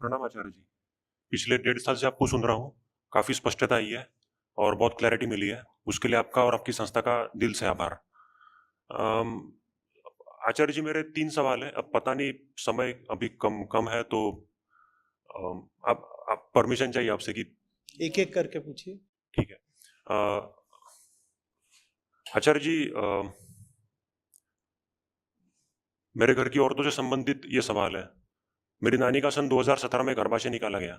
प्रणाम आचार्य जी। पिछले 1.5 साल से आपको सुन रहा हूँ, काफ़ी स्पष्टता आई है और बहुत क्लैरिटी मिली है। उसके लिए आपका और आपकी संस्था का दिल से आभार। अम, आचार्य जी, मेरे 3 सवाल हैं। अब पता नहीं, समय अभी कम कम है तो आप परमिशन चाहिए आपसे कि एक एक करके पूछिए। ठीक है। आचार्य जी, मेरे घर की औरतों से संबंधित ये सवाल है। मेरी नानी का सन 2017 में गर्भाशय निकाला गया,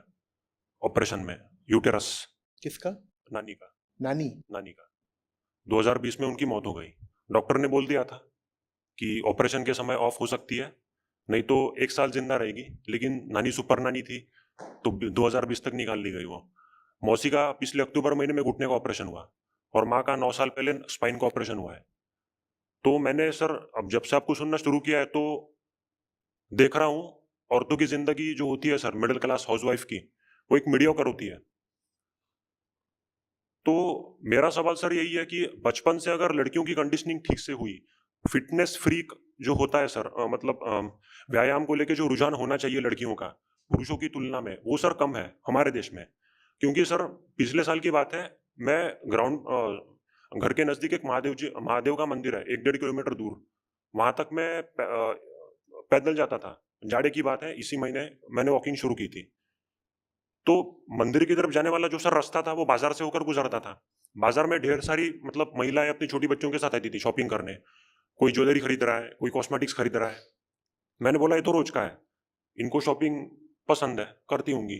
ऑपरेशन में, यूटेरस। किसका? नानी का। नानी? नानी का 2020 में उनकी मौत हो गई। डॉक्टर ने बोल दिया था कि ऑपरेशन के समय ऑफ हो सकती है, नहीं तो 1 साल जिंदा रहेगी। लेकिन नानी सुपर नानी थी, तो 2020 तक निकाल ली गई वो। मौसी का पिछले अक्टूबर महीने में घुटने का ऑपरेशन हुआ और माँ का 9 साल पहले स्पाइन का ऑपरेशन हुआ है। तो मैंने सर, अब जब से आपको सुनना शुरू किया है तो देख रहा हूँ, औरतों की जिंदगी जो होती है सर, मिडिल क्लास हाउसवाइफ की, वो एक मीडियोकर होती है। तो मेरा सवाल सर यही है कि बचपन से अगर लड़कियों की कंडीशनिंग ठीक से हुई, फिटनेस फ्रीक जो होता है सर, मतलब व्यायाम को लेके जो रुझान होना चाहिए लड़कियों का पुरुषों की तुलना में, वो सर कम है हमारे देश में। क्योंकि सर, पिछले साल की बात है, मैं घर के नजदीक एक महादेव का मंदिर है, 1-1.5 किलोमीटर दूर। वहां तक मैं पैदल जाता था। जाड़े की बात है, इसी महीने मैंने वॉकिंग शुरू की थी। तो मंदिर की तरफ जाने वाला जो सर रास्ता था, वो बाजार से होकर गुजरता था। बाजार में ढेर सारी, मतलब महिलाएं अपनी छोटी बच्चों के साथ आती थी शॉपिंग करने। कोई ज्वेलरी खरीद रहा है, कोई कॉस्मेटिक्स खरीद रहा है। मैंने बोला, ये तो रोज का है, इनको शॉपिंग पसंद है, करती होंगी।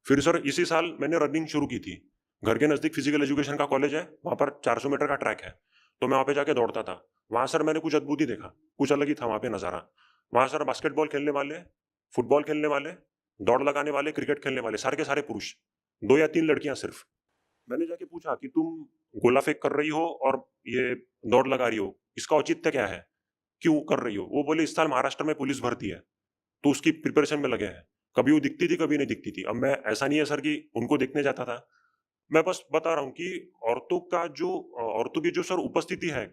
फिर सर इसी साल मैंने रनिंग शुरू की थी। घर के नजदीक फिजिकल एजुकेशन का कॉलेज है, वहां पर 400 मीटर का ट्रैक है। तो मैं वहां पे जाके दौड़ता था। वहां सर मैंने कुछ अद्भुत ही देखा, कुछ अलग ही था वहां पे नजारा। वहां सर बास्केटबॉल खेलने वाले, फुटबॉल खेलने वाले, दौड़ लगाने वाले, क्रिकेट खेलने वाले, सारे के सारे पुरुष। 2 या 3 लड़कियां सिर्फ। मैंने जाके पूछा कि तुम गोला फेंक कर रही हो और ये दौड़ लगा रही हो, इसका औचित्य क्या है, क्यों कर रही हो? वो बोले, इस साल महाराष्ट्र में पुलिस भर्ती है, तो उसकी प्रिपरेशन में लगे हैं। कभी वो दिखती थी, कभी नहीं दिखती थी। अब मैं, ऐसा नहीं है सर कि उनको देखने जाता था। मैं बस बता रहा हूँ कि औरतों की जो सर उपस्थिति है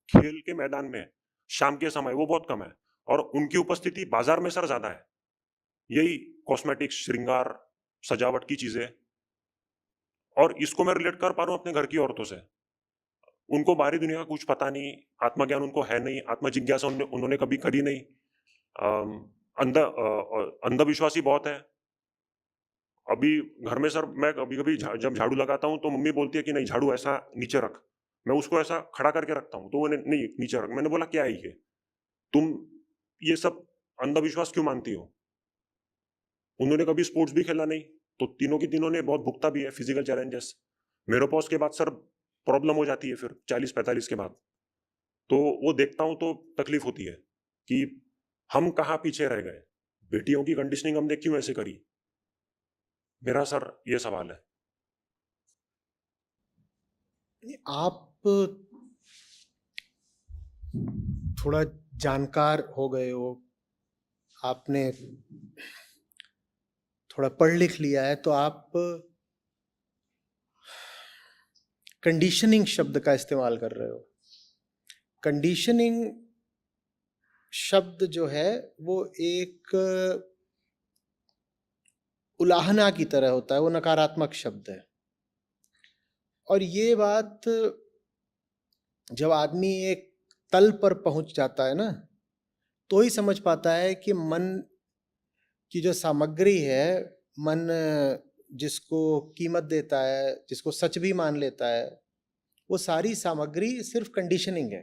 खेल के मैदान में शाम के समय, वो बहुत कम है। और उनकी उपस्थिति बाजार में सर ज्यादा है। यही कॉस्मेटिक्स, श्रृंगार, सजावट की चीजें। और इसको मैं रिलेट कर पा रहा हूँ अपने घर की औरतों से। उनको बाहरी दुनिया का कुछ पता नहीं, आत्मज्ञान उनको है नहीं, आत्म जिज्ञासा उन्होंने कभी करी नहीं। अम, अंधविश्वासी बहुत है। अभी घर में सर, मैं कभी कभी जब झाड़ू लगाता हूँ तो मम्मी बोलती है कि नहीं, झाड़ू ऐसा नीचे रख। मैं उसको ऐसा खड़ा करके रखता हूँ, तो वो नहीं, नीचे रख। मैंने बोला, क्या है ये, तुम ये सब अंधविश्वास क्यों मानती हो? उन्होंने कभी स्पोर्ट्स भी खेला नहीं, तो तीनों की तीनों ने बहुत भुगता भी है फिजिकल चैलेंजेस। मेनोपॉज के बाद सर प्रॉब्लम हो जाती है फिर 40-45 के बाद। तो वो देखता हूं तो तकलीफ होती है कि हम कहाँ पीछे रह गए। बेटियों की कंडीशनिंग हमने क्यों ऐसे करी? मेरा सर ये सवाल है। आप थोड़ा जानकार हो गए हो, आपने थोड़ा पढ़ लिख लिया है, तो आप कंडीशनिंग शब्द का इस्तेमाल कर रहे हो। कंडीशनिंग शब्द जो है वो एक उलाहना की तरह होता है, वो नकारात्मक शब्द है। और ये बात जब आदमी एक तल पर पहुंच जाता है ना, तो ही समझ पाता है कि मन की जो सामग्री है, मन जिसको कीमत देता है, जिसको सच भी मान लेता है, वो सारी सामग्री सिर्फ कंडीशनिंग है।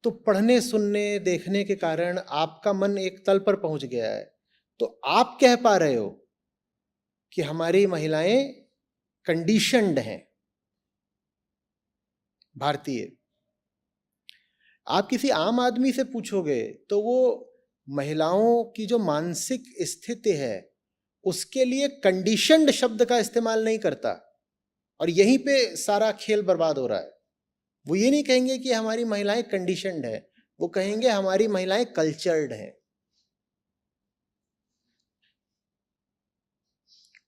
तो पढ़ने, सुनने, देखने के कारण आपका मन एक तल पर पहुंच गया है। तो आप कह पा रहे हो कि हमारी महिलाएं कंडीशनड हैं, भारतीय। आप किसी आम आदमी से पूछोगे तो वो महिलाओं की जो मानसिक स्थिति है उसके लिए कंडीशनड शब्द का इस्तेमाल नहीं करता, और यहीं पे सारा खेल बर्बाद हो रहा है। वो ये नहीं कहेंगे कि हमारी महिलाएं कंडीशनड है, वो कहेंगे हमारी महिलाएं कल्चर्ड हैं।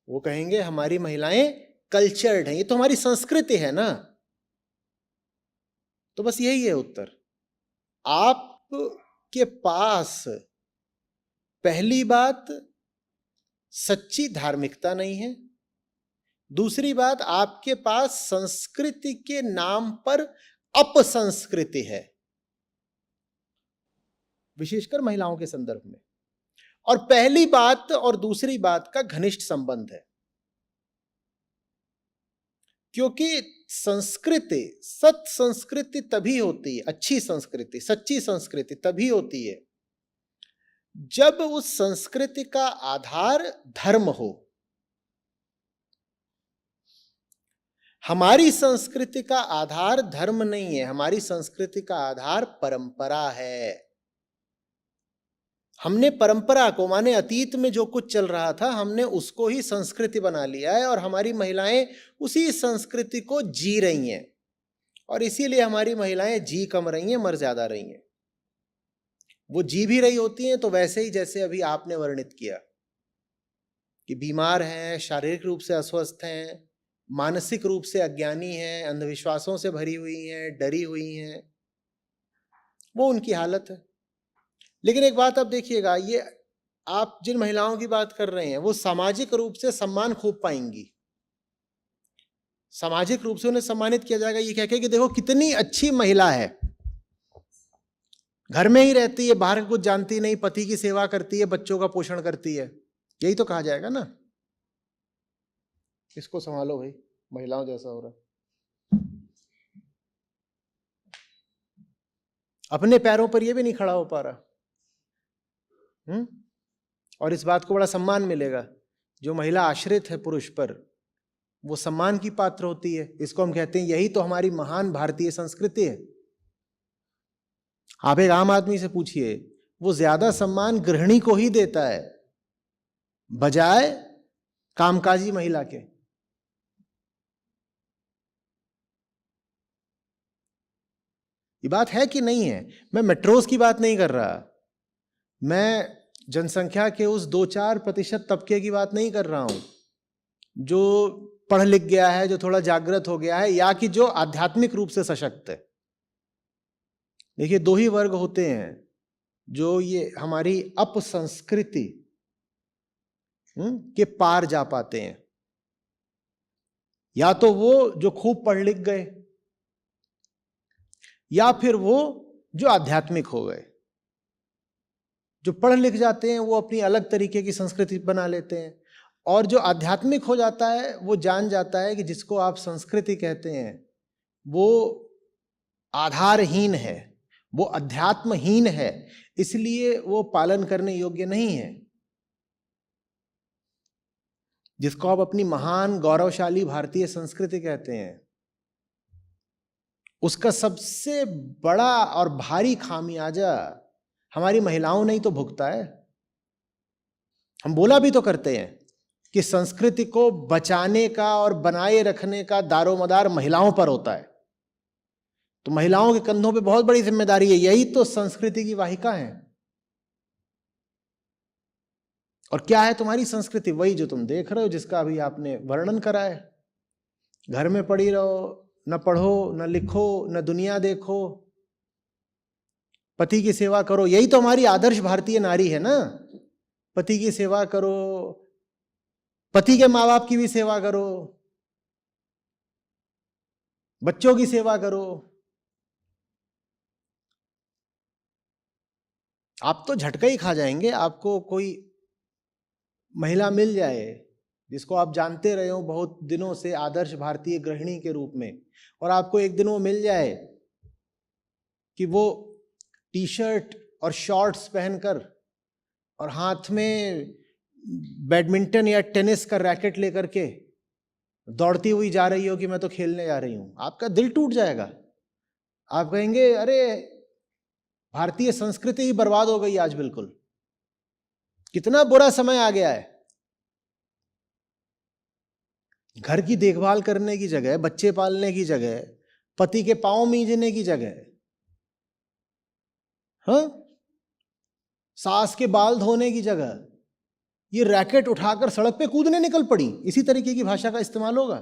वो कहेंगे हमारी महिलाएं कल्चर्ड हैं, ये तो हमारी संस्कृति है ना। तो बस यही है उत्तर। आपके पास पहली बात, सच्ची धार्मिकता नहीं है। दूसरी बात, आपके पास संस्कृति के नाम पर अपसंस्कृति है, विशेषकर महिलाओं के संदर्भ में। और पहली बात और दूसरी बात का घनिष्ठ संबंध है, क्योंकि संस्कृति, सत संस्कृति तभी होती है, अच्छी संस्कृति, सच्ची संस्कृति तभी होती है जब उस संस्कृति का आधार धर्म हो। हमारी संस्कृति का आधार धर्म नहीं है, हमारी संस्कृति का आधार परंपरा है। हमने परंपरा को, माने अतीत में जो कुछ चल रहा था, हमने उसको ही संस्कृति बना लिया है और हमारी महिलाएं उसी संस्कृति को जी रही हैं। और इसीलिए हमारी महिलाएं जी कम रही हैं, मर ज्यादा रही हैं। वो जी भी रही होती हैं तो वैसे ही जैसे अभी आपने वर्णित किया कि बीमार हैं, शारीरिक रूप से अस्वस्थ हैं, मानसिक रूप से अज्ञानी हैं, अंधविश्वासों से भरी हुई हैं, डरी हुई हैं, वो उनकी हालत है। लेकिन एक बात आप देखिएगा, ये आप जिन महिलाओं की बात कर रहे हैं वो सामाजिक रूप से सम्मान खूब पाएंगी, सामाजिक रूप से उन्हें सम्मानित किया जाएगा ये कह के कि देखो कितनी अच्छी महिला है, घर में ही रहती है, बाहर कुछ जानती नहीं, पति की सेवा करती है, बच्चों का पोषण करती है, यही तो कहा जाएगा ना। इसको संभालो भाई, महिलाओं जैसा हो रहा, अपने पैरों पर ये भी नहीं खड़ा हो पा रहा। और इस बात को बड़ा सम्मान मिलेगा, जो महिला आश्रित है पुरुष पर वो सम्मान की पात्र होती है। इसको हम कहते हैं, यही तो हमारी महान भारतीय संस्कृति है। आप एक आम आदमी से पूछिए, वो ज्यादा सम्मान गृहिणी को ही देता है बजाय कामकाजी महिला के। ये बात है कि नहीं है? मैं मेट्रोस की बात नहीं कर रहा, मैं जनसंख्या के उस 2-4% तबके की बात नहीं कर रहा हूं जो पढ़ लिख गया है, जो थोड़ा जागृत हो गया है, या कि जो आध्यात्मिक रूप से सशक्त है। देखिए, 2 ही वर्ग होते हैं जो ये हमारी अपसंस्कृति के पार जा पाते हैं। या तो वो जो खूब पढ़ लिख गए, या फिर वो जो आध्यात्मिक हो गए। जो पढ़ लिख जाते हैं वो अपनी अलग तरीके की संस्कृति बना लेते हैं, और जो आध्यात्मिक हो जाता है वो जान जाता है कि जिसको आप संस्कृति कहते हैं वो आधारहीन है, वो अध्यात्महीन है, इसलिए वो पालन करने योग्य नहीं है। जिसको आप अपनी महान गौरवशाली भारतीय संस्कृति कहते हैं, उसका सबसे बड़ा और भारी खामियाजा हमारी महिलाओं ने ही तो भुगता है। हम बोला भी तो करते हैं कि संस्कृति को बचाने का और बनाए रखने का दारोमदार महिलाओं पर होता है, तो महिलाओं के कंधों पे बहुत बड़ी जिम्मेदारी है। यही तो संस्कृति की वाहिका है। और क्या है तुम्हारी संस्कृति? वही जो तुम देख रहे हो, जिसका अभी आपने वर्णन करा है। घर में पड़ी रहो, न पढ़ो, न लिखो, न दुनिया देखो, पति की सेवा करो। यही तो हमारी आदर्श भारतीय नारी है ना। पति की सेवा करो, पति के माँ बाप की भी सेवा करो, बच्चों की सेवा करो। आप तो झटका ही खा जाएंगे। आपको कोई महिला मिल जाए जिसको आप जानते रहे हो बहुत दिनों से आदर्श भारतीय गृहिणी के रूप में, और आपको एक दिन वो मिल जाए कि वो टी शर्ट और शॉर्ट्स पहनकर और हाथ में बैडमिंटन या टेनिस का रैकेट लेकर के दौड़ती हुई जा रही हो कि मैं तो खेलने जा रही हूं, आपका दिल टूट जाएगा। आप कहेंगे अरे भारतीय संस्कृति ही बर्बाद हो गई आज, बिल्कुल कितना बुरा समय आ गया है। घर की देखभाल करने की जगह, बच्चे पालने की जगह, पति के पांव मींजने की जगह, हाँ, सास के बाल धोने की जगह ये रैकेट उठाकर सड़क पे कूदने निकल पड़ी। इसी तरीके की भाषा का इस्तेमाल होगा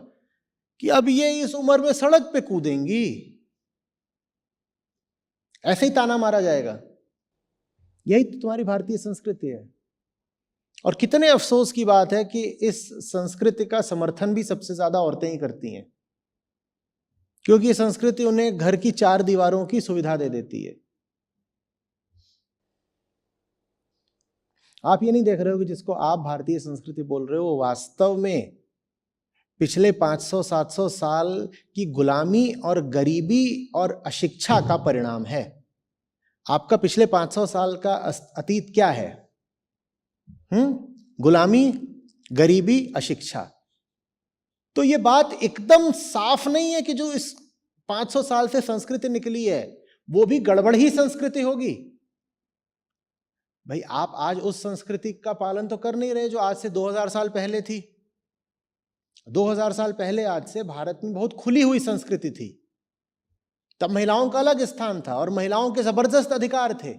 कि अब ये इस उम्र में सड़क पे कूदेंगी, ऐसे ही ताना मारा जाएगा। यही तो तुम्हारी भारतीय संस्कृति है। और कितने अफसोस की बात है कि इस संस्कृति का समर्थन भी सबसे ज्यादा औरतें ही करती हैं, क्योंकि ये संस्कृति उन्हें घर की 4 दीवारों की सुविधा दे देती है। आप ये नहीं देख रहे हो कि जिसको आप भारतीय संस्कृति बोल रहे हो वो वास्तव में पिछले 500-700 साल की गुलामी और गरीबी और अशिक्षा का परिणाम है। आपका पिछले 500 साल का अतीत क्या है? गुलामी, गरीबी, अशिक्षा। तो ये बात एकदम साफ नहीं है कि जो इस 500 साल से संस्कृति निकली है वो भी गड़बड़ ही संस्कृति होगी। भाई आप आज उस संस्कृति का पालन तो कर नहीं रहे जो आज से 2000 साल पहले थी। 2000 साल पहले आज से भारत में बहुत खुली हुई संस्कृति थी। तब महिलाओं का अलग स्थान था और महिलाओं के जबरदस्त अधिकार थे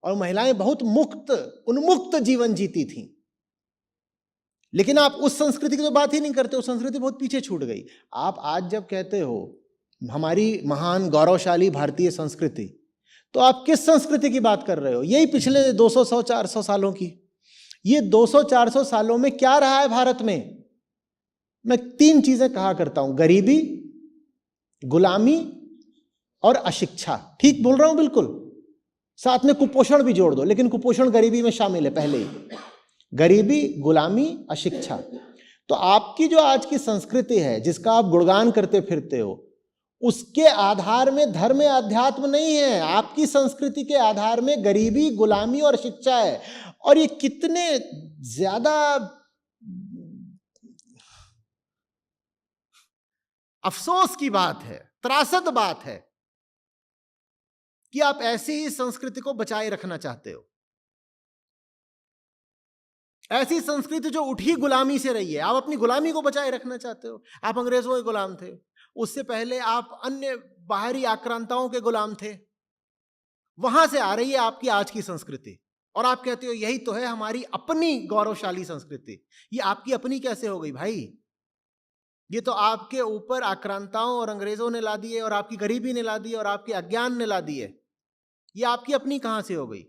और महिलाएं बहुत मुक्त, उन्मुक्त जीवन जीती थीं। लेकिन आप उस संस्कृति की तो बात ही नहीं करते, उस संस्कृति बहुत पीछे छूट गई। आप आज जब कहते हो हमारी महान गौरवशाली भारतीय संस्कृति, तो आप किस संस्कृति की बात कर रहे हो? यही पिछले 200-400 सालों की। ये 200-400 सालों में क्या रहा है भारत में? मैं 3 चीजें कहा करता हूं, गरीबी, गुलामी और अशिक्षा। ठीक बोल रहा हूं? बिल्कुल। साथ में कुपोषण भी जोड़ दो, लेकिन कुपोषण गरीबी में शामिल है पहले ही। गरीबी, गुलामी, अशिक्षा। तो आपकी जो आज की संस्कृति है जिसका आप गुणगान करते फिरते हो, उसके आधार में धर्म या अध्यात्म नहीं है। आपकी संस्कृति के आधार में गरीबी, गुलामी और शिक्षा है। और ये कितने ज्यादा अफसोस की बात है, त्रासद बात है कि आप ऐसी ही संस्कृति को बचाए रखना चाहते हो। ऐसी संस्कृति जो उठी गुलामी से रही है, आप अपनी गुलामी को बचाए रखना चाहते हो। आप अंग्रेजों के गुलाम थे, उससे पहले आप अन्य बाहरी आक्रांताओं के गुलाम थे। वहां से आ रही है आपकी आज की संस्कृति और आप कहते हो यही तो है हमारी अपनी गौरवशाली संस्कृति। ये आपकी अपनी कैसे हो गई भाई? ये तो आपके ऊपर आक्रांताओं और अंग्रेजों ने ला दी है और आपकी गरीबी ने ला दी है और आपके अज्ञान ने ला दी है। ये आपकी अपनी कहां से हो गई?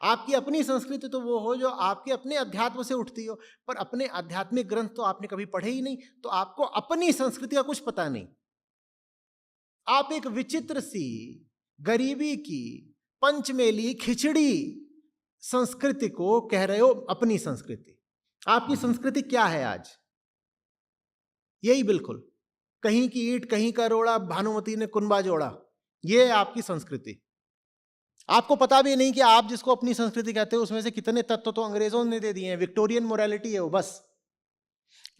आपकी अपनी संस्कृति तो वो हो जो आपके अपने अध्यात्म से उठती हो, पर अपने आध्यात्मिक ग्रंथ तो आपने कभी पढ़े ही नहीं, तो आपको अपनी संस्कृति का कुछ पता नहीं। आप एक विचित्र सी गरीबी की पंचमेली खिचड़ी संस्कृति को कह रहे हो अपनी संस्कृति। आपकी संस्कृति क्या है आज? यही बिल्कुल, कहीं की ईंट कहीं का रोड़ा, भानुमती ने कुनबा जोड़ा, ये है आपकी संस्कृति। आपको पता भी नहीं कि आप जिसको अपनी संस्कृति कहते हो उसमें से कितने तत्व तो अंग्रेजों ने दे दिए हैं। विक्टोरियन मोरालिटी है वो, बस।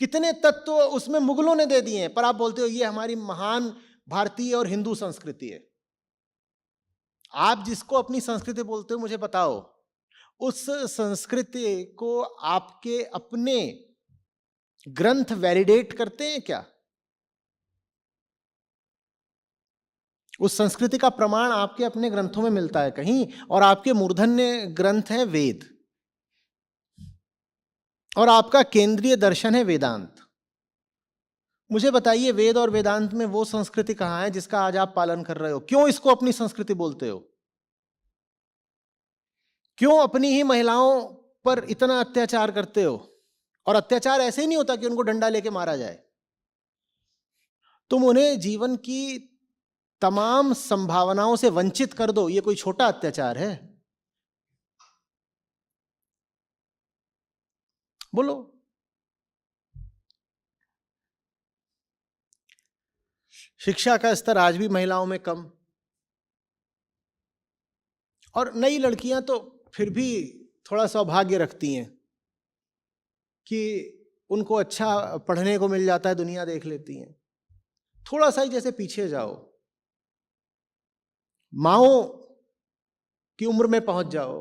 कितने तत्व उसमें मुगलों ने दे दिए हैं, पर आप बोलते हो ये हमारी महान भारतीय और हिंदू संस्कृति है। आप जिसको अपनी संस्कृति बोलते हो मुझे बताओ, उस संस्कृति को आपके अपने ग्रंथ वैलिडेट करते हैं क्या? उस संस्कृति का प्रमाण आपके अपने ग्रंथों में मिलता है कहीं? और आपके मूर्धन्य ग्रंथ है वेद और आपका केंद्रीय दर्शन है वेदांत। मुझे बताइए वेद और वेदांत में वो संस्कृति कहां है जिसका आज आप पालन कर रहे हो? क्यों इसको अपनी संस्कृति बोलते हो? क्यों अपनी ही महिलाओं पर इतना अत्याचार करते हो? और अत्याचार ऐसे ही नहीं होता कि उनको डंडा लेके मारा जाए। तुम उन्हें जीवन की तमाम संभावनाओं से वंचित कर दो, ये कोई छोटा अत्याचार है? बोलो। शिक्षा का स्तर आज भी महिलाओं में कम, और नई लड़कियां तो फिर भी थोड़ा सौभाग्य रखती हैं कि उनको अच्छा पढ़ने को मिल जाता है, दुनिया देख लेती हैं। थोड़ा सा ही जैसे पीछे जाओ, माओ की उम्र में पहुंच जाओ,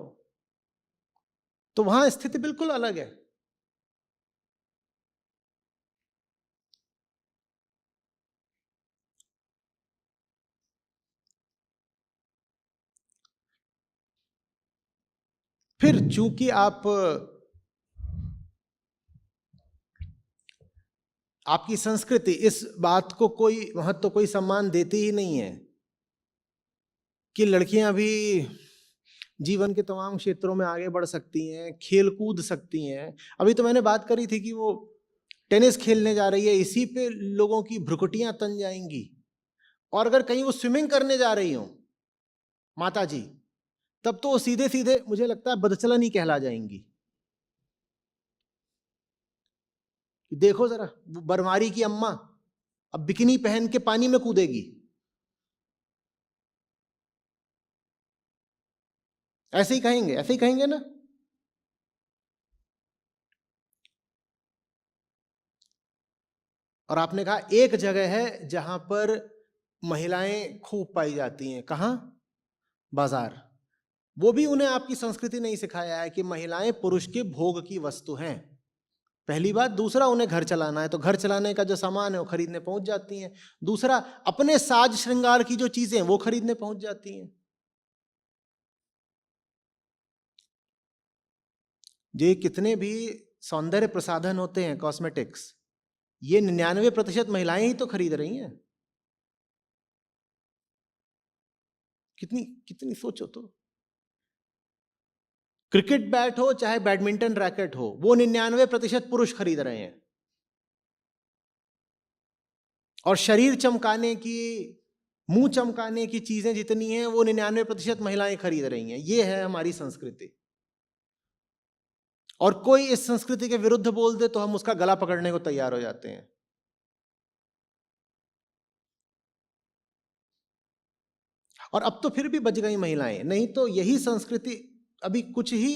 तो वहां स्थिति बिल्कुल अलग है। फिर चूंकि आपकी संस्कृति इस बात को कोई महत्व, कोई सम्मान देती ही नहीं है कि लड़कियां भी जीवन के तमाम क्षेत्रों में आगे बढ़ सकती हैं, खेल कूद सकती हैं। अभी तो मैंने बात करी थी कि वो टेनिस खेलने जा रही है, इसी पे लोगों की भ्रुकुटियां तन जाएंगी। और अगर कहीं वो स्विमिंग करने जा रही हो माता जी, तब तो वो सीधे सीधे मुझे लगता है बदचलन ही कहला जाएंगी। देखो जरा, वो बरमारी की अम्मा अब बिकिनी पहन के पानी में कूदेगी, ऐसे ही कहेंगे ना। और आपने कहा एक जगह है जहां पर महिलाएं खूब पाई जाती हैं, कहां? बाजार। वो भी उन्हें आपकी संस्कृति नहीं सिखाया है कि महिलाएं पुरुष के भोग की वस्तु हैं, पहली बात। दूसरा, उन्हें घर चलाना है तो घर चलाने का जो सामान है वो खरीदने पहुंच जाती हैं। दूसरा, अपने साज श्रृंगार की जो चीजें हैं वो खरीदने पहुंच जाती हैं। ये कितने भी सौंदर्य प्रसाधन होते हैं, कॉस्मेटिक्स, ये 99% महिलाएं ही तो खरीद रही हैं। कितनी कितनी सोचो तो। क्रिकेट बैट हो चाहे बैडमिंटन रैकेट हो, वो 99% पुरुष खरीद रहे हैं। और शरीर चमकाने की, मुंह चमकाने की चीजें जितनी हैं वो 99% महिलाएं खरीद रही हैं। ये है हमारी संस्कृति। और कोई इस संस्कृति के विरुद्ध बोल दे तो हम उसका गला पकड़ने को तैयार हो जाते हैं। और अब तो फिर भी बच गई महिलाएं, नहीं तो यही संस्कृति अभी कुछ ही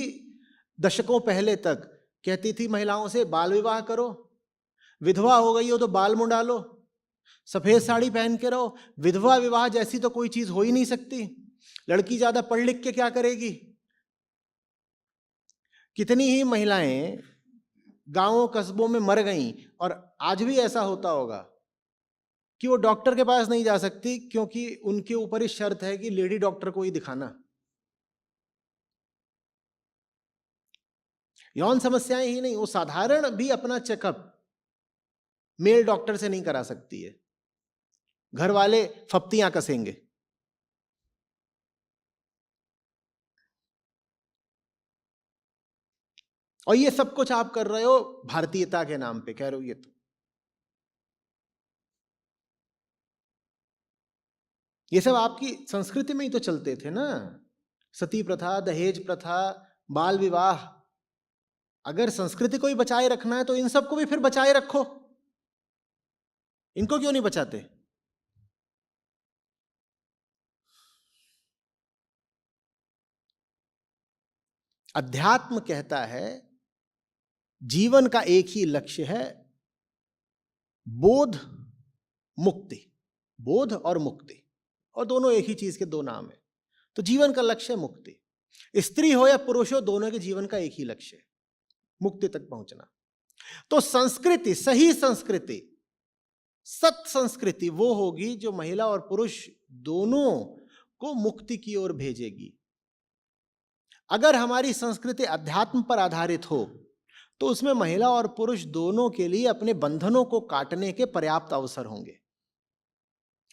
दशकों पहले तक कहती थी महिलाओं से बाल विवाह करो, विधवा हो गई हो तो बाल मुंडा लो, सफेद साड़ी पहन के रहो। विधवा विवाह जैसी तो कोई चीज हो ही नहीं सकती। लड़की ज्यादा पढ़ लिख के क्या करेगी? कितनी ही महिलाएं गांवों कस्बों में मर गईं। और आज भी ऐसा होता होगा कि वो डॉक्टर के पास नहीं जा सकती क्योंकि उनके ऊपर ही शर्त है कि लेडी डॉक्टर को ही दिखाना। यौन समस्याएं ही नहीं, वो साधारण भी अपना चेकअप मेल डॉक्टर से नहीं करा सकती है, घर वाले फप्तियां कसेंगे। और ये सब कुछ आप कर रहे हो भारतीयता के नाम पे, कह रहे हो ये तो। ये सब आपकी संस्कृति में ही तो चलते थे ना, सती प्रथा, दहेज प्रथा, बाल विवाह। अगर संस्कृति को ही बचाए रखना है तो इन सब को भी फिर बचाए रखो। इनको क्यों नहीं बचाते? अध्यात्म कहता है जीवन का एक ही लक्ष्य है, बोध मुक्ति। बोध और मुक्ति, और दोनों एक ही चीज के दो नाम है। तो जीवन का लक्ष्य है मुक्ति। स्त्री हो या पुरुष हो, दोनों के जीवन का एक ही लक्ष्य है, मुक्ति तक पहुंचना। तो संस्कृति, सही संस्कृति, सत संस्कृति वो होगी जो महिला और पुरुष दोनों को मुक्ति की ओर भेजेगी। अगर हमारी संस्कृति अध्यात्म पर आधारित हो तो उसमें महिला और पुरुष दोनों के लिए अपने बंधनों को काटने के पर्याप्त अवसर होंगे।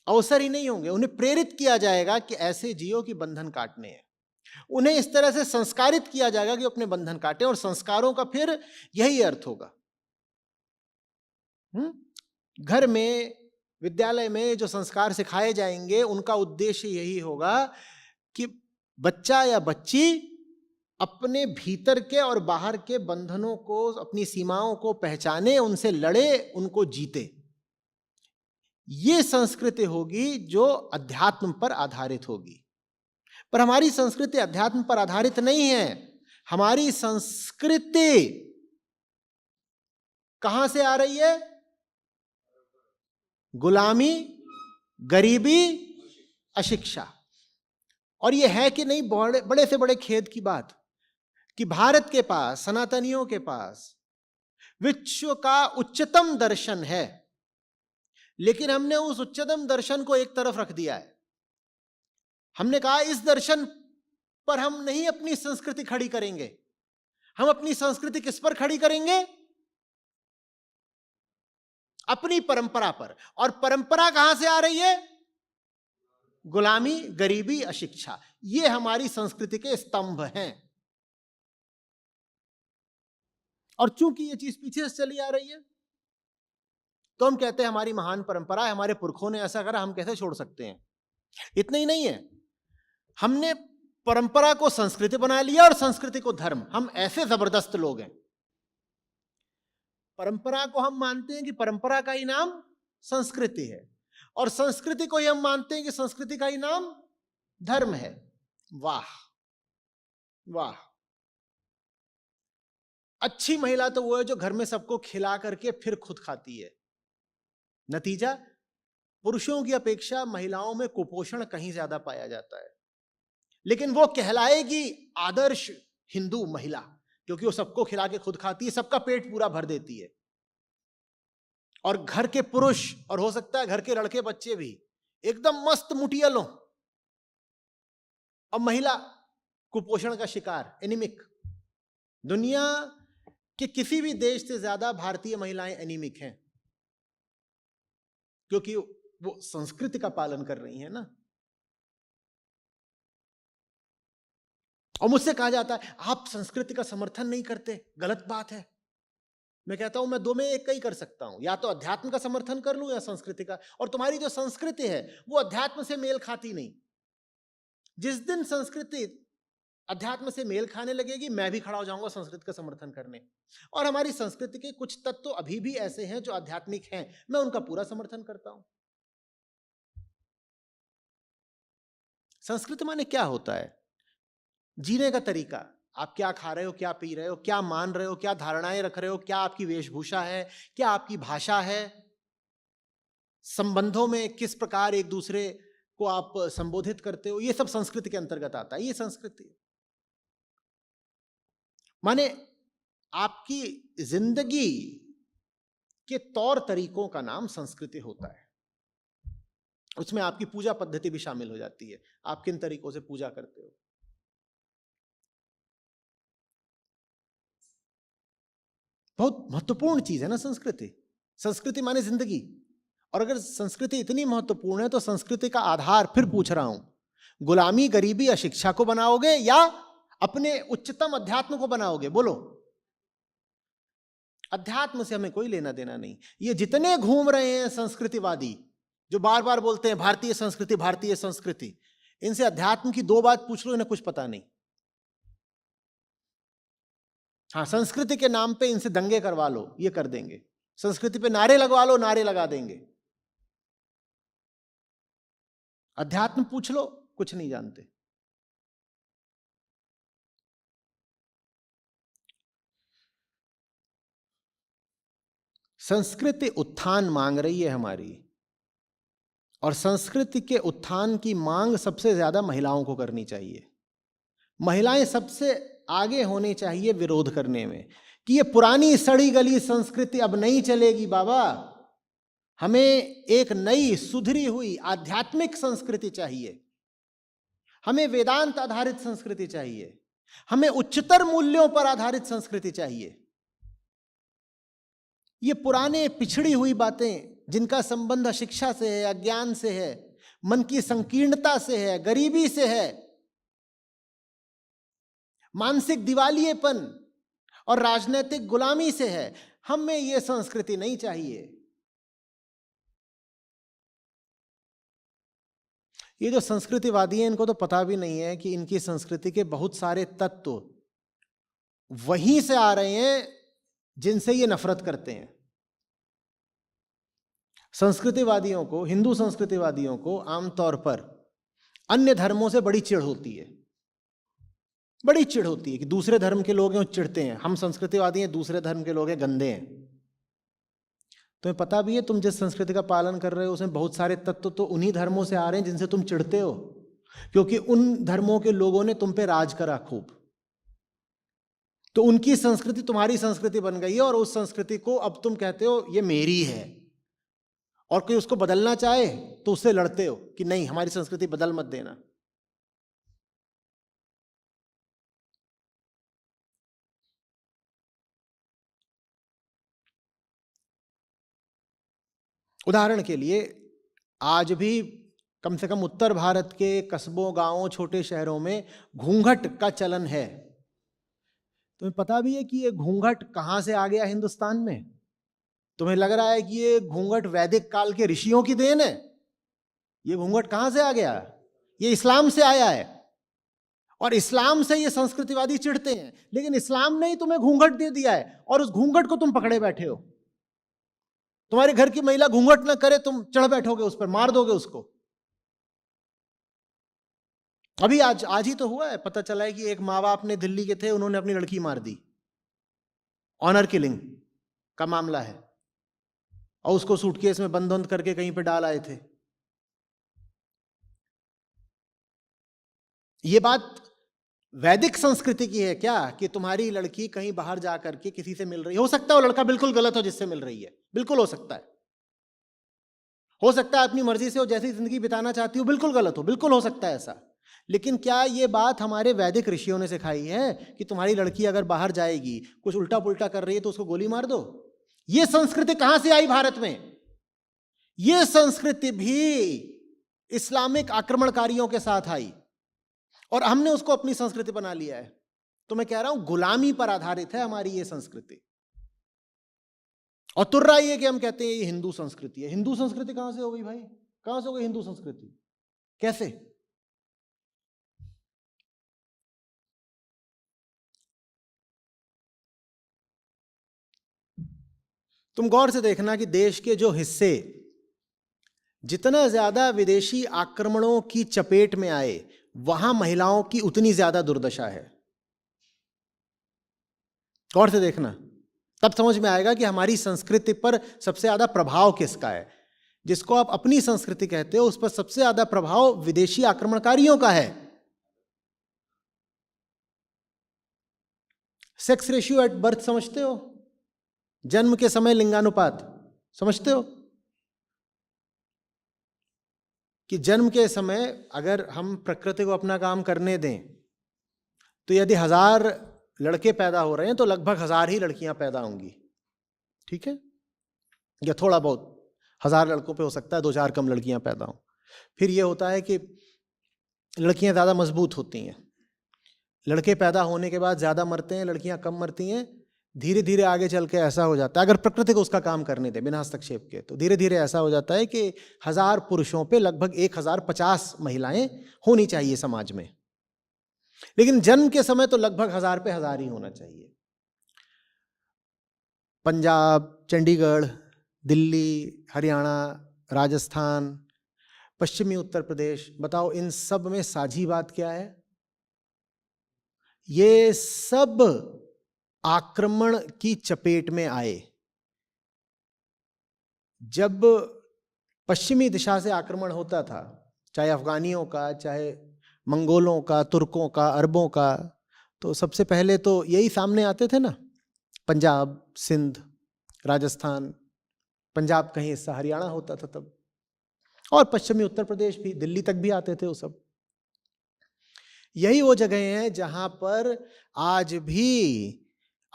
अवसर ही नहीं होंगे, उन्हें प्रेरित किया जाएगा कि ऐसे जियो कि बंधन काटने हैं। उन्हें इस तरह से संस्कारित किया जाएगा कि अपने बंधन काटें। और संस्कारों का फिर यही अर्थ होगा। घर में, विद्यालय में जो संस्कार सिखाए जाएंगे उनका उद्देश्य यही होगा कि बच्चा या बच्ची अपने भीतर के और बाहर के बंधनों को, अपनी सीमाओं को पहचाने, उनसे लड़े, उनको जीते। ये संस्कृति होगी जो अध्यात्म पर आधारित होगी। पर हमारी संस्कृति अध्यात्म पर आधारित नहीं है। हमारी संस्कृति कहां से आ रही है? गुलामी, गरीबी, अशिक्षा। और यह है कि नहीं, बड़े से बड़े खेद की बात कि भारत के पास, सनातनियों के पास विश्व का उच्चतम दर्शन है, लेकिन हमने उस उच्चतम दर्शन को एक तरफ रख दिया है। हमने कहा इस दर्शन पर हम नहीं अपनी संस्कृति खड़ी करेंगे। हम अपनी संस्कृति किस पर खड़ी करेंगे? अपनी परंपरा पर। और परंपरा कहां से आ रही है? गुलामी, गरीबी, अशिक्षा, ये हमारी संस्कृति के स्तंभ हैं। और चूंकि ये चीज पीछे से चली आ रही है, तो हम कहते हैं हमारी महान परंपरा है, हमारे पुरखों ने ऐसा करा, हम कैसे छोड़ सकते हैं। इतना ही नहीं है, हमने परंपरा को संस्कृति बना लिया और संस्कृति को धर्म। हम ऐसे जबरदस्त लोग हैं, परंपरा को हम मानते हैं कि परंपरा का ही नाम संस्कृति है, और संस्कृति को ही हम मानते हैं कि संस्कृति का ही नाम धर्म है। वाह वाह। अच्छी महिला तो वो है जो घर में सबको खिला करके फिर खुद खाती है। नतीजा, पुरुषों की अपेक्षा महिलाओं में कुपोषण कहीं ज्यादा पाया जाता है, लेकिन वो कहलाएगी आदर्श हिंदू महिला, क्योंकि वो सबको खिला के खुद खाती है, सबका पेट पूरा भर देती है। और घर के पुरुष, और हो सकता है घर के लड़के बच्चे भी, एकदम मस्त मुटियल हो, और महिला कुपोषण का शिकार, एनीमिक। दुनिया के किसी भी देश से ज्यादा भारतीय महिलाएं एनीमिक हैं, क्योंकि वो संस्कृति का पालन कर रही हैं ना। और मुझसे कहा जाता है आप संस्कृति का समर्थन नहीं करते, गलत बात है। मैं कहता हूं मैं दो में एक का ही कर सकता हूं, या तो अध्यात्म का समर्थन कर लूं या संस्कृति का। और तुम्हारी जो संस्कृति है वो अध्यात्म से मेल खाती नहीं। जिस दिन संस्कृति अध्यात्म से मेल खाने लगेगी, मैं भी खड़ा हो जाऊंगा संस्कृति का समर्थन करने। और हमारी संस्कृति के कुछ तत्व तो अभी भी ऐसे हैं जो आध्यात्मिक हैं, मैं उनका पूरा समर्थन करता हूं। संस्कृति माने क्या होता है? जीने का तरीका। आप क्या खा रहे हो, क्या पी रहे हो, क्या मान रहे हो, क्या धारणाएं रख रहे हो, क्या आपकी वेशभूषा है, क्या आपकी भाषा है, संबंधों में किस प्रकार एक दूसरे को आप संबोधित करते हो, ये सब संस्कृति के अंतर्गत आता है। ये संस्कृति माने आपकी जिंदगी के तौर तरीकों का नाम संस्कृति होता है। उसमें आपकी पूजा पद्धति भी शामिल हो जाती है, आप किन तरीकों से पूजा करते हो। बहुत महत्वपूर्ण चीज है ना संस्कृति। संस्कृति माने जिंदगी। और अगर संस्कृति इतनी महत्वपूर्ण है तो संस्कृति का आधार, फिर पूछ रहा हूं, गुलामी, गरीबी, अशिक्षा को बनाओगे या अपने उच्चतम अध्यात्म को बनाओगे? बोलो। अध्यात्म से हमें कोई लेना देना नहीं। ये जितने घूम रहे हैं संस्कृतिवादी, जो बार बार बोलते हैं भारतीय संस्कृति भारतीय संस्कृति, इनसे अध्यात्म की दो बात पूछ लो, इन्हें कुछ पता नहीं। हाँ, संस्कृति के नाम पे इनसे दंगे करवा लो, ये कर देंगे। संस्कृति पे नारे लगवा लो, नारे लगा देंगे। अध्यात्म पूछ लो, कुछ नहीं जानते। संस्कृति उत्थान मांग रही है हमारी, और संस्कृति के उत्थान की मांग सबसे ज्यादा महिलाओं को करनी चाहिए। महिलाएं सबसे आगे होनी चाहिए विरोध करने में, कि ये पुरानी सड़ी गली संस्कृति अब नहीं चलेगी बाबा। हमें एक नई सुधरी हुई आध्यात्मिक संस्कृति चाहिए, हमें वेदांत आधारित संस्कृति चाहिए, हमें उच्चतर मूल्यों पर आधारित संस्कृति चाहिए। ये पुराने पिछड़ी हुई बातें जिनका संबंध शिक्षा से है, अज्ञान से है, मन की संकीर्णता से है, गरीबी से है, मानसिक दिवालियेपन और राजनीतिक गुलामी से है, हमें यह संस्कृति नहीं चाहिए। ये जो संस्कृतिवादी हैं, इनको तो पता भी नहीं है कि इनकी संस्कृति के बहुत सारे तत्व वहीं से आ रहे हैं जिनसे ये नफरत करते हैं। संस्कृतिवादियों को, हिंदू संस्कृतिवादियों को आमतौर पर अन्य धर्मों से बड़ी चिढ़ होती है। बड़ी चिढ़ होती है कि दूसरे धर्म के लोग हैं, चिढ़ते हैं। हम संस्कृतिवादी हैं, दूसरे धर्म के लोग हैं, गंदे हैं। तुम्हें पता भी है तुम जिस संस्कृति का पालन कर रहे हो उसमें बहुत सारे तत्व तो उन्हीं धर्मों से आ रहे हैं जिनसे तुम चिढ़ते हो, क्योंकि उन धर्मों के लोगों ने तुम पे राज करा खूब। तो उनकी संस्कृति तुम्हारी संस्कृति बन गई है, और उस संस्कृति को अब तुम कहते हो ये मेरी है, और कोई उसको बदलना चाहे तो उससे लड़ते हो कि नहीं हमारी संस्कृति बदल मत देना। उदाहरण के लिए, आज भी कम से कम उत्तर भारत के कस्बों, गांवों, छोटे शहरों में घूंघट का चलन है। तुम्हें पता भी है कि ये घूंघट कहां से आ गया हिंदुस्तान में? तुम्हें लग रहा है कि ये घूंघट वैदिक काल के ऋषियों की देन है? ये घूंघट कहां से आ गया? ये इस्लाम से आया है। और इस्लाम से ये संस्कृतिवादी चिढ़ते हैं, लेकिन इस्लाम ने ही तुम्हें घूंघट दे दिया है और उस घूंघट को तुम पकड़े बैठे हो। तुम्हारे घर की महिला घूंघट ना करे, तुम चढ़ बैठोगे उस पर, मार दोगे उसको। अभी आज ही तो हुआ है, पता चला है कि एक माँ बाप ने, दिल्ली के थे, उन्होंने अपनी लड़की मार दी। ऑनर किलिंग का मामला है, और उसको सूटकेस में बंद करके कहीं पे डाल आए थे। ये बात वैदिक संस्कृति की है क्या कि तुम्हारी लड़की कहीं बाहर जाकर के किसी से मिल रही है? हो सकता है वो लड़का बिल्कुल गलत हो जिससे मिल रही है, बिल्कुल हो सकता है। हो सकता है अपनी मर्जी से वो जैसी जिंदगी बिताना चाहती हो बिल्कुल गलत हो, बिल्कुल हो सकता है ऐसा। लेकिन क्या ये बात हमारे वैदिक ऋषियों ने सिखाई है कि तुम्हारी लड़की अगर बाहर जाएगी, कुछ उल्टा पुल्टा कर रही है तो उसको गोली मार दो? ये संस्कृति कहां से आई भारत में? ये संस्कृति भी इस्लामिक आक्रमणकारियों के साथ आई और हमने उसको अपनी संस्कृति बना लिया है। तो मैं कह रहा हूं गुलामी पर आधारित है हमारी ये संस्कृति। और तुर्रा ये कि हम कहते हैं ये हिंदू संस्कृति है। हिंदू संस्कृति कहां से हो गई भाई? कहां से हो गई हिंदू संस्कृति? कैसे? तुम गौर से देखना कि देश के जो हिस्से जितना ज्यादा विदेशी आक्रमणों की चपेट में आए, वहां महिलाओं की उतनी ज्यादा दुर्दशा है। गौर से देखना, तब समझ में आएगा कि हमारी संस्कृति पर सबसे ज्यादा प्रभाव किसका है। जिसको आप अपनी संस्कृति कहते हो, उस पर सबसे ज्यादा प्रभाव विदेशी आक्रमणकारियों का है। सेक्स रेशियो एट बर्थ समझते हो? जन्म के समय लिंगानुपात समझते हो? कि जन्म के समय अगर हम प्रकृति को अपना काम करने दें तो यदि 1000 लड़के पैदा हो रहे हैं तो लगभग 1000 ही लड़कियां पैदा होंगी, ठीक है? या थोड़ा बहुत 1000 लड़कों पे हो सकता है 2-4 कम लड़कियां पैदा हों। फिर ये होता है कि लड़कियां ज़्यादा मजबूत होती हैं, लड़के पैदा होने के बाद ज़्यादा मरते हैं, लड़कियां कम मरती हैं। धीरे धीरे आगे चल के ऐसा हो जाता है, अगर प्रकृति को उसका काम करने दे बिना हस्तक्षेप के, तो धीरे धीरे ऐसा हो जाता है कि 1000 पुरुषों पे लगभग 1050 महिलाएं होनी चाहिए समाज में। लेकिन जन्म के समय तो लगभग 1000 पे 1000 ही होना चाहिए। पंजाब, चंडीगढ़, दिल्ली, हरियाणा, राजस्थान, पश्चिमी उत्तर प्रदेश, बताओ इन सब में साझी बात क्या है? ये सब आक्रमण की चपेट में आए। जब पश्चिमी दिशा से आक्रमण होता था, चाहे अफगानियों का, चाहे मंगोलों का, तुर्कों का, अरबों का, तो सबसे पहले तो यही सामने आते थे ना, पंजाब, सिंध, राजस्थान, पंजाब कहीं हिस्सा हरियाणा होता था तब, और पश्चिमी उत्तर प्रदेश भी, दिल्ली तक भी आते थे वो सब। यही वो जगह हैं जहां पर आज भी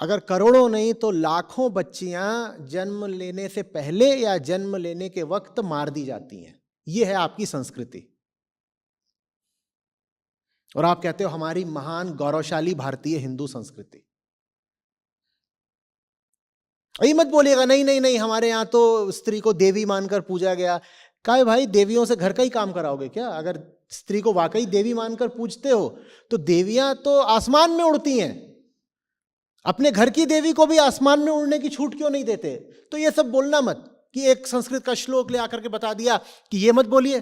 अगर करोड़ों नहीं तो लाखों बच्चियां जन्म लेने से पहले या जन्म लेने के वक्त मार दी जाती हैं। ये है आपकी संस्कृति। और आप कहते हो हमारी महान गौरवशाली भारतीय हिंदू संस्कृति। ये मत बोलिएगा नहीं नहीं नहीं हमारे यहां तो स्त्री को देवी मानकर पूजा गया। काहे भाई, देवियों से घर का ही काम कराओगे क्या? अगर स्त्री को वाकई देवी मानकर पूजते हो तो देवियां तो आसमान में उड़ती हैं, अपने घर की देवी को भी आसमान में उड़ने की छूट क्यों नहीं देते? तो ये सब बोलना मत कि एक संस्कृत का श्लोक ले आकर के बता दिया कि ये मत बोलिए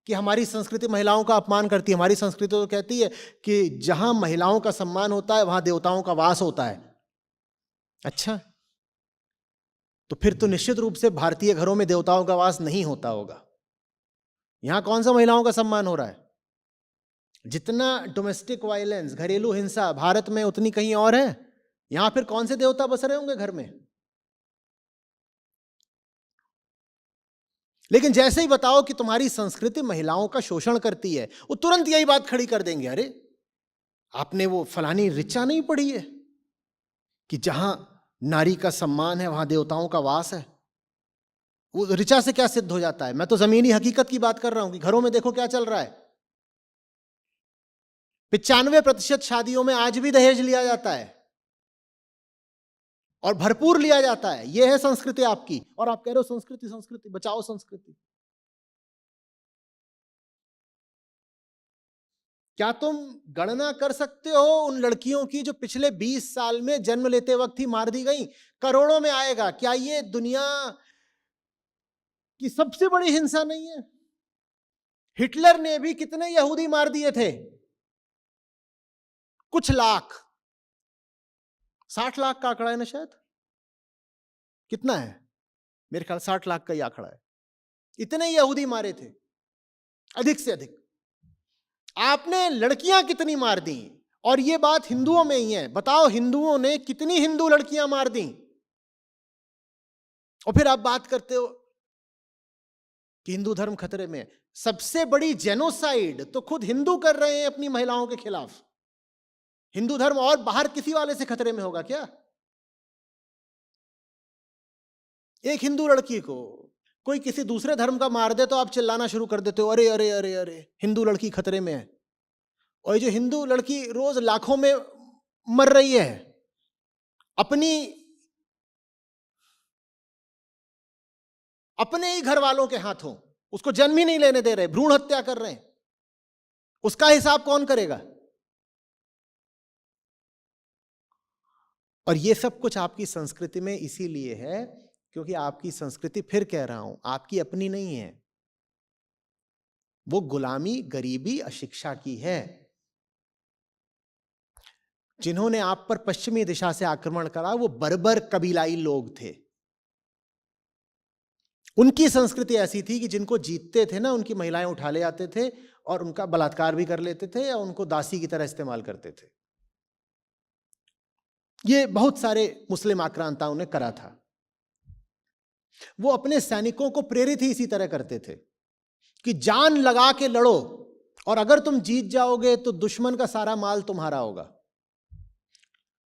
कि हमारी संस्कृति महिलाओं का अपमान करती है। हमारी संस्कृति तो कहती है कि जहां महिलाओं का सम्मान होता है वहां देवताओं का वास होता है। अच्छा, तो फिर तो निश्चित रूप से भारतीय घरों में देवताओं का वास नहीं होता होगा। यहां कौन सा महिलाओं का सम्मान हो रहा है? जितना डोमेस्टिक वायलेंस, घरेलू हिंसा भारत में, उतनी कहीं और है। यहां फिर कौन से देवता बस रहे होंगे घर में? लेकिन जैसे ही बताओ कि तुम्हारी संस्कृति महिलाओं का शोषण करती है, वो तुरंत यही बात खड़ी कर देंगे, अरे आपने वो फलानी ऋचा नहीं पढ़ी है कि जहां नारी का सम्मान है वहां देवताओं का वास है? वो ऋचा से क्या सिद्ध हो जाता है? मैं तो जमीनी हकीकत की बात कर रहा हूं कि घरों में देखो क्या चल रहा है। 95% शादियों में आज भी दहेज लिया जाता है और भरपूर लिया जाता है। यह है संस्कृति आपकी, और आप कह रहे हो संस्कृति संस्कृति, बचाओ संस्कृति। क्या तुम गणना कर सकते हो उन लड़कियों की जो पिछले 20 साल में जन्म लेते वक्त ही मार दी गई? करोड़ों में आएगा। क्या ये दुनिया की सबसे बड़ी हिंसा नहीं है? हिटलर ने भी कितने यहूदी मार दिए थे? कुछ लाख, 60 लाख का आंकड़ा है ना शायद, कितना है? मेरे ख्याल 60 लाख का ही आंकड़ा है। इतने यहूदी मारे थे, अधिक से अधिक। आपने लड़कियां कितनी मार दी? और ये बात हिंदुओं में ही है। बताओ हिंदुओं ने कितनी हिंदू लड़कियां मार दी? और फिर आप बात करते हो कि हिंदू धर्म खतरे में है। सबसे बड़ी जेनोसाइड तो खुद हिंदू कर रहे हैं अपनी महिलाओं के खिलाफ। हिंदू धर्म और बाहर किसी वाले से खतरे में होगा क्या? एक हिंदू लड़की को कोई किसी दूसरे धर्म का मार दे तो आप चिल्लाना शुरू कर देते हो, अरे अरे अरे अरे हिंदू लड़की खतरे में है। और जो हिंदू लड़की रोज लाखों में मर रही है अपने ही घर वालों के हाथों, उसको जन्म ही नहीं लेने दे रहे, भ्रूण हत्या कर रहे हैं, उसका हिसाब कौन करेगा? और ये सब कुछ आपकी संस्कृति में इसीलिए है क्योंकि आपकी संस्कृति, फिर कह रहा हूं, आपकी अपनी नहीं है। वो गुलामी, गरीबी, अशिक्षा की है। जिन्होंने आप पर पश्चिमी दिशा से आक्रमण करा वो बर्बर कबीलाई लोग थे। उनकी संस्कृति ऐसी थी कि जिनको जीतते थे ना, उनकी महिलाएं उठा ले आते थे और उनका बलात्कार भी कर लेते थे या उनको दासी की तरह इस्तेमाल करते थे। ये बहुत सारे मुस्लिम आक्रांताओं ने करा था। वो अपने सैनिकों को प्रेरित ही इसी तरह करते थे कि जान लगा के लड़ो, और अगर तुम जीत जाओगे तो दुश्मन का सारा माल तुम्हारा होगा।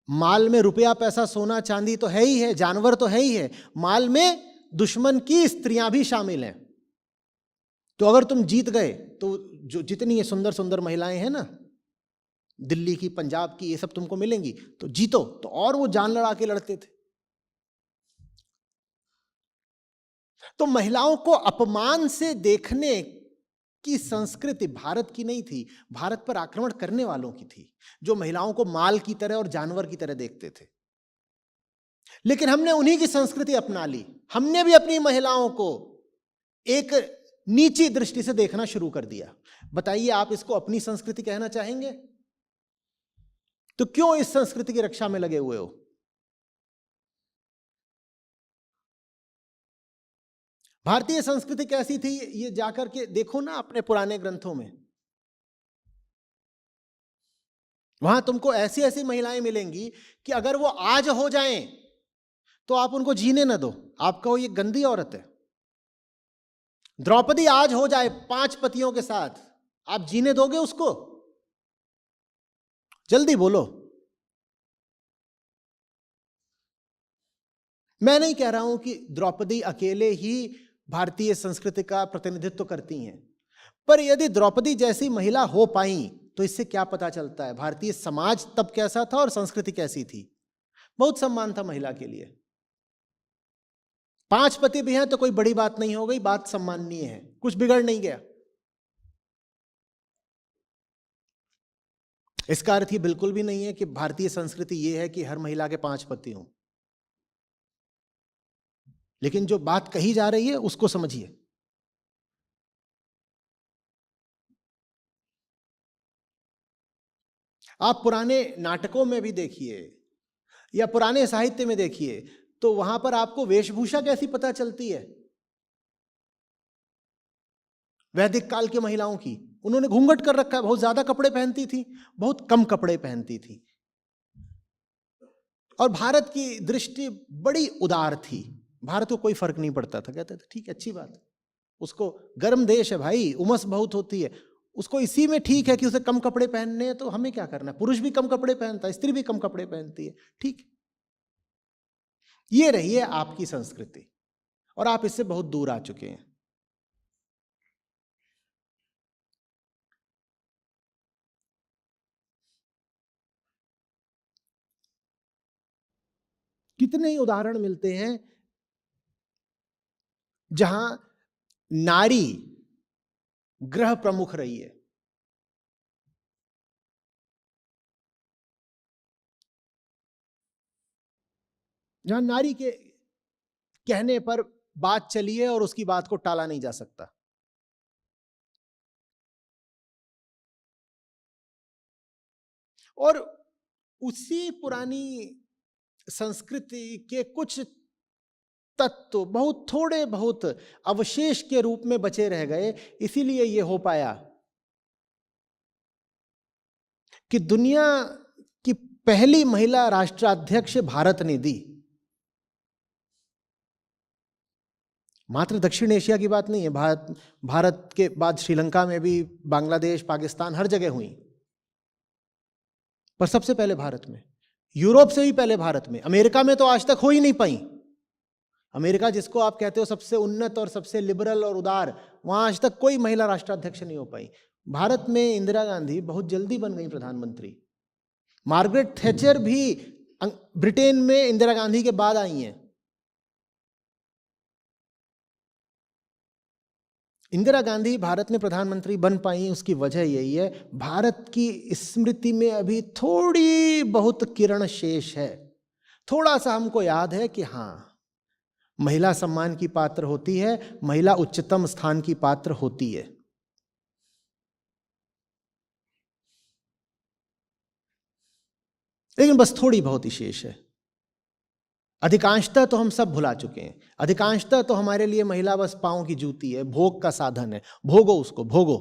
माल में रुपया, पैसा, सोना, चांदी तो है ही है, जानवर तो है ही है, माल में दुश्मन की स्त्रियां भी शामिल हैं। तो अगर तुम जीत गए तो जो जितनी ये सुंदर सुंदर महिलाएं हैं ना, दिल्ली की, पंजाब की, ये सब तुमको मिलेंगी, तो जीतो। तो और वो जान लड़ा के लड़ते थे। तो महिलाओं को अपमान से देखने की संस्कृति भारत की नहीं थी, भारत पर आक्रमण करने वालों की थी, जो महिलाओं को माल की तरह और जानवर की तरह देखते थे। लेकिन हमने उन्हीं की संस्कृति अपना ली। हमने भी अपनी महिलाओं को एक नीची दृष्टि से देखना शुरू कर दिया। बताइए, आप इसको अपनी संस्कृति कहना चाहेंगे? तो क्यों इस संस्कृति की रक्षा में लगे हुए हो? भारतीय संस्कृति कैसी थी ये जाकर के देखो ना अपने पुराने ग्रंथों में। वहां तुमको ऐसी ऐसी महिलाएं मिलेंगी कि अगर वो आज हो जाएं तो आप उनको जीने न दो, आप कहो ये गंदी औरत है। द्रौपदी आज हो जाए 5 पतियों के साथ, आप जीने दोगे उसको? जल्दी बोलो। मैं नहीं कह रहा हूं कि द्रौपदी अकेले ही भारतीय संस्कृति का प्रतिनिधित्व करती हैं, पर यदि द्रौपदी जैसी महिला हो पाई तो इससे क्या पता चलता है भारतीय समाज तब कैसा था और संस्कृति कैसी थी। बहुत सम्मान था महिला के लिए। 5 पति भी हैं तो कोई बड़ी बात नहीं हो गई, बात सम्माननीय है, कुछ बिगड़ नहीं गया। इसका अर्थ ये बिल्कुल भी नहीं है कि भारतीय संस्कृति ये है कि हर महिला के 5 पति हों। लेकिन जो बात कही जा रही है उसको समझिए। आप पुराने नाटकों में भी देखिए या पुराने साहित्य में देखिए, तो वहां पर आपको वेशभूषा कैसी पता चलती है। वैदिक काल की महिलाओं की, उन्होंने घूंघट कर रखा है, बहुत ज्यादा कपड़े पहनती थी, बहुत कम कपड़े पहनती थी। और भारत की दृष्टि बड़ी उदार थी, भारत को कोई फर्क नहीं पड़ता था, कहते थे ठीक है, अच्छी बात है, उसको गर्म देश है भाई, उमस बहुत होती है, उसको इसी में ठीक है कि उसे कम कपड़े पहनने हैं, तो हमें क्या करना है। पुरुष भी कम कपड़े पहनता है, स्त्री भी कम कपड़े पहनती है, ठीक। ये रही है आपकी संस्कृति। और आप इससे बहुत दूर आ चुके हैं। कितने ही उदाहरण मिलते हैं जहां नारी गृह प्रमुख रही है, जहां नारी के कहने पर बात चली है और उसकी बात को टाला नहीं जा सकता। और उसी पुरानी संस्कृति के कुछ तत्व बहुत थोड़े बहुत अवशेष के रूप में बचे रह गए, इसीलिए यह हो पाया कि दुनिया की पहली महिला राष्ट्राध्यक्ष भारत ने दी। मात्र दक्षिण एशिया की बात नहीं है, भारत के बाद श्रीलंका में भी, बांग्लादेश, पाकिस्तान, हर जगह हुई, पर सबसे पहले भारत में। यूरोप से भी पहले भारत में। अमेरिका में तो आज तक हो ही नहीं पाई। अमेरिका जिसको आप कहते हो सबसे उन्नत और सबसे लिबरल और उदार, वहां आज तक कोई महिला राष्ट्राध्यक्ष नहीं हो पाई। भारत में इंदिरा गांधी बहुत जल्दी बन गई प्रधानमंत्री। मार्गरेट थैचर भी ब्रिटेन में इंदिरा गांधी के बाद आई हैं। इंदिरा गांधी भारत में प्रधानमंत्री बन पाई, उसकी वजह यही है, भारत की स्मृति में अभी थोड़ी बहुत किरण शेष है। थोड़ा सा हमको याद है कि हाँ, महिला सम्मान की पात्र होती है, महिला उच्चतम स्थान की पात्र होती है। लेकिन बस थोड़ी बहुत ही शेष है। अधिकांशतः तो हम सब भुला चुके हैं। अधिकांशतः तो हमारे लिए महिला बस पांव की जूती है, भोग का साधन है। भोगो उसको, भोगो।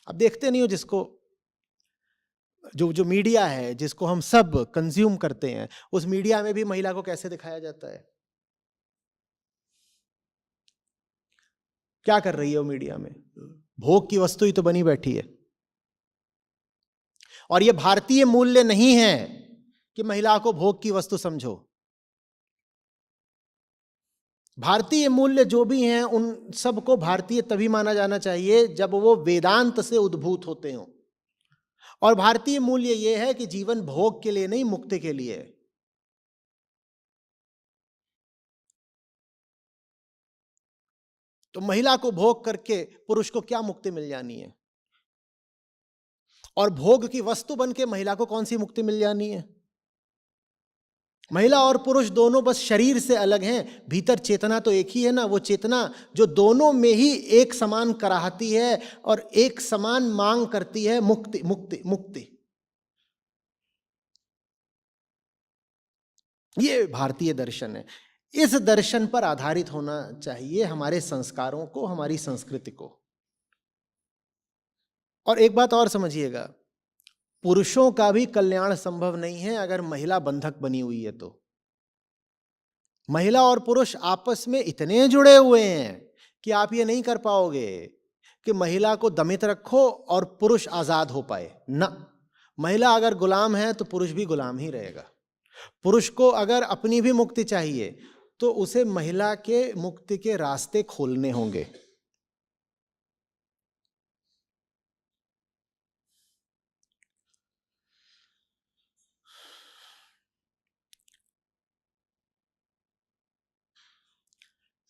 अब देखते नहीं हो, जिसको जो मीडिया है, जिसको हम सब कंज्यूम करते हैं, उस मीडिया में भी महिला को कैसे दिखाया जाता है। क्या कर रही है वो मीडिया में? भोग की वस्तु ही तो बनी बैठी है। और ये भारतीय मूल्य नहीं है कि महिला को भोग की वस्तु समझो। भारतीय मूल्य जो भी हैं, उन सबको भारतीय तभी माना जाना चाहिए जब वो वेदांत से उद्भूत होते हों। और भारतीय मूल्य ये है कि जीवन भोग के लिए नहीं, मुक्ति के लिए है। तो महिला को भोग करके पुरुष को क्या मुक्ति मिल जानी है? और भोग की वस्तु बन के महिला को कौन सी मुक्ति मिल जानी है? महिला और पुरुष दोनों बस शरीर से अलग हैं, भीतर चेतना तो एक ही है ना। वो चेतना जो दोनों में ही एक समान कराहती है और एक समान मांग करती है, मुक्ति मुक्ति मुक्ति। ये भारतीय दर्शन है। इस दर्शन पर आधारित होना चाहिए हमारे संस्कारों को, हमारी संस्कृति को। और एक बात और समझिएगा, पुरुषों का भी कल्याण संभव नहीं है अगर महिला बंधक बनी हुई है तो। महिला और पुरुष आपस में इतने जुड़े हुए हैं कि आप ये नहीं कर पाओगे कि महिला को दमित रखो और पुरुष आजाद हो पाए ना। महिला अगर गुलाम है तो पुरुष भी गुलाम ही रहेगा। पुरुष को अगर अपनी भी मुक्ति चाहिए तो उसे महिला के मुक्ति के रास्ते खोलने होंगे।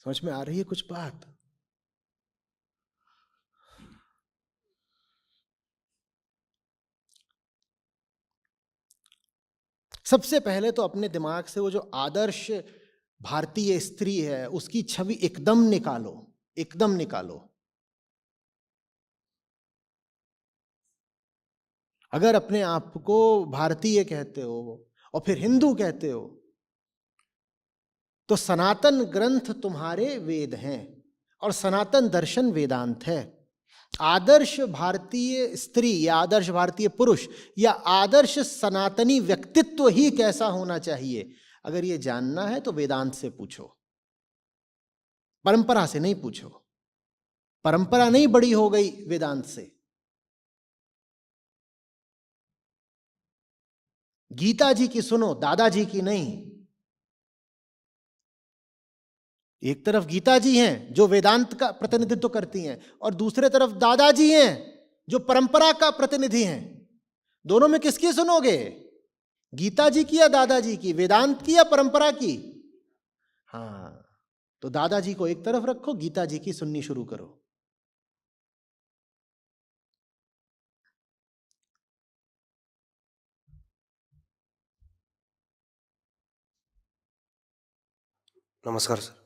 समझ में आ रही है कुछ बात? सबसे पहले तो अपने दिमाग से वो जो आदर्श भारतीय स्त्री है उसकी छवि एकदम निकालो, एकदम निकालो। अगर अपने आप को भारतीय कहते हो और फिर हिंदू कहते हो तो सनातन ग्रंथ तुम्हारे वेद हैं और सनातन दर्शन वेदांत है। आदर्श भारतीय स्त्री या आदर्श भारतीय पुरुष या आदर्श सनातनी व्यक्तित्व ही कैसा होना चाहिए, अगर ये जानना है तो वेदांत से पूछो, परंपरा से नहीं पूछो। परंपरा नहीं बड़ी हो गई वेदांत से। गीता जी की सुनो, दादाजी की नहीं। एक तरफ गीता जी हैं जो वेदांत का प्रतिनिधित्व करती हैं, और दूसरे तरफ दादाजी हैं जो परंपरा का प्रतिनिधि हैं। दोनों में किसकी सुनोगे? गीता जी की या दादाजी की? वेदांत की या परंपरा की? हाँ, तो दादाजी को एक तरफ रखो, गीता जी की सुननी शुरू करो। नमस्कार सर।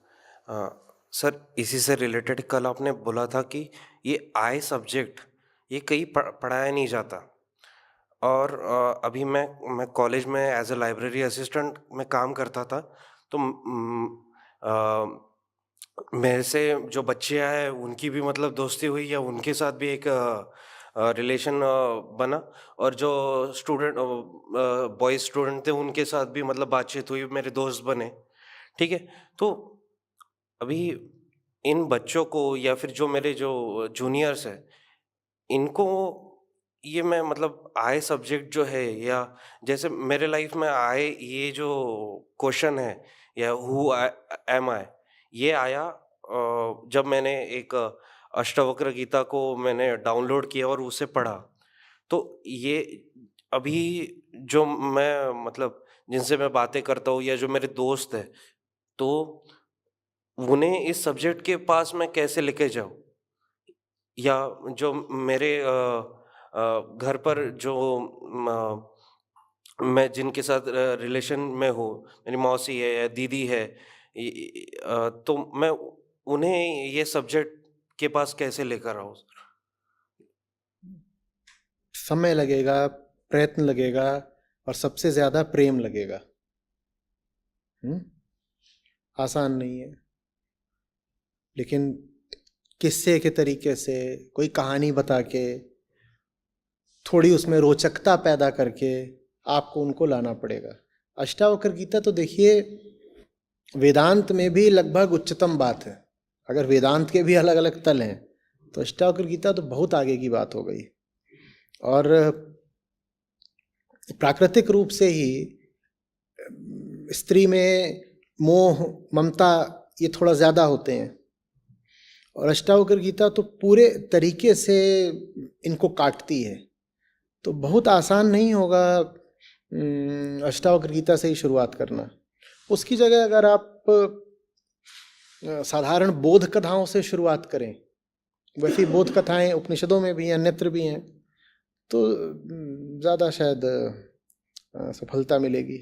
सर, इसी से रिलेटेड कल आपने बोला था कि ये आई सब्जेक्ट ये कहीं पढ़ाया नहीं जाता, और अभी मैं कॉलेज में एज अ लाइब्रेरी असिस्टेंट में काम करता था। तो मेरे से जो बच्चे आए उनकी भी मतलब दोस्ती हुई, या उनके साथ भी एक रिलेशन बना, और जो स्टूडेंट बॉयज स्टूडेंट थे उनके साथ भी मतलब बातचीत हुई, मेरे दोस्त बने। ठीक है। तो अभी इन बच्चों को, या फिर जो मेरे जो जूनियर्स हैं, इनको ये मैं मतलब आए सब्जेक्ट जो है, या जैसे मेरे लाइफ में आए ये जो क्वेश्चन है, या हु एम आई, ये आया जब मैंने एक अष्टावक्र गीता को मैंने डाउनलोड किया और उसे पढ़ा। तो ये अभी जो मैं मतलब जिनसे मैं बातें करता हूँ, या जो मेरे दोस्त हैं, तो उन्हें इस सब्जेक्ट के पास मैं कैसे लेके जाऊँ? या जो मेरे घर पर जो मैं जिनके साथ रिलेशन में हूँ, मेरी मौसी है या दीदी है, तो मैं उन्हें ये सब्जेक्ट के पास कैसे लेकर आऊँ? समय लगेगा, प्रयत्न लगेगा, और सबसे ज्यादा प्रेम लगेगा। आसान नहीं है, लेकिन किस्से के तरीके से, कोई कहानी बता के, थोड़ी उसमें रोचकता पैदा करके आपको उनको लाना पड़ेगा। अष्टावक्र गीता तो देखिए, वेदांत में भी लगभग उच्चतम बात है। अगर वेदांत के भी अलग अलग तल हैं, तो अष्टावक्र गीता तो बहुत आगे की बात हो गई। और प्राकृतिक रूप से ही स्त्री में मोह, ममता ये थोड़ा ज्यादा होते हैं, और अष्टावक्र गीता तो पूरे तरीके से इनको काटती है। तो बहुत आसान नहीं होगा अष्टावक्र गीता से ही शुरुआत करना। उसकी जगह अगर आप साधारण बोध कथाओं से शुरुआत करें, वैसी बोध कथाएं उपनिषदों में भी हैं, अन्यत्र भी हैं, तो ज़्यादा शायद सफलता मिलेगी।